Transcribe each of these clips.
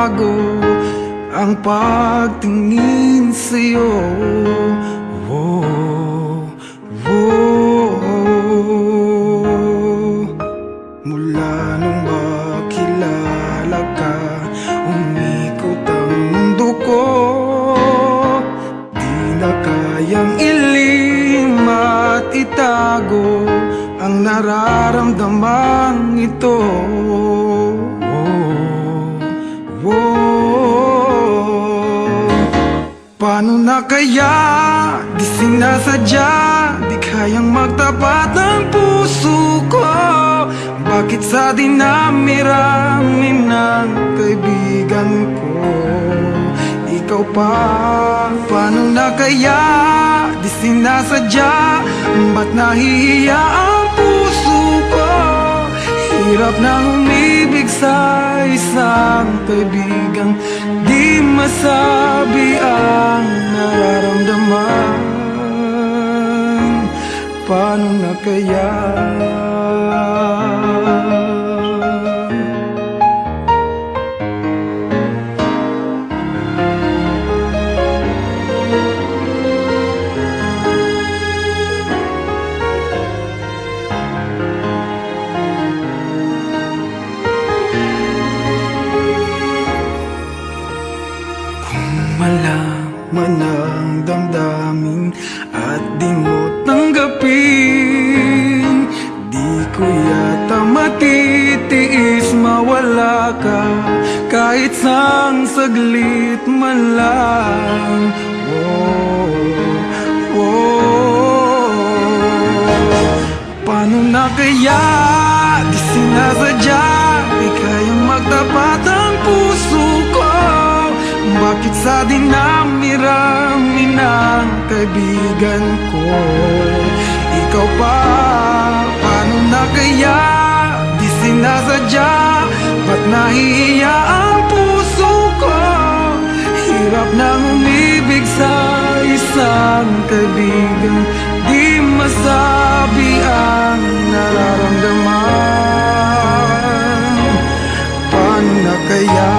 bago ang pagtingin sa'yo. Oh, oh. Mula nung makilala ka, umikot ang mundo ko. Di na kayang ilim at itago ang nararamdaman ito. Paano na kaya di sinasadya, di kayang magtapat ng puso ko? Bakit sa dinami-rami ng kaibigan ko ikaw pa? Paano na kaya di sinasadya, ba't nahihiya ang puso ko? Hirap na umibig sa isang kaibigang di masabi ang nararamdaman. Paano na kaya? Malaman ang damdamin at di mo tanggapin, di ko yata matitiis mawala ka kahit sang saglit man lang. Oh, oh. Paano na kaya di sinasadya, di kayang magtapat ang puso ko? Bakit sa dinami-rami ng kaibigan ko ikaw pa? Paano na kaya di sinasadya, ba't nahihiya ang puso ko? Hirap nang umibig sa isang kaibigan di masabi ang nararamdaman. Paano na kaya?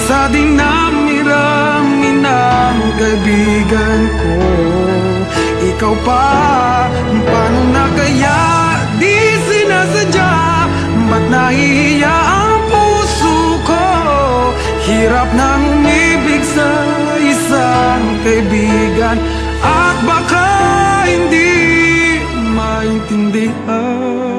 Sa dinami-rami ng kaibigan ko ikaw pa? Paano na kaya di sinasadya, ba't nahihiya ang puso ko? Hirap nang umibig sa isang kaibigan at baka hindi maintindihan.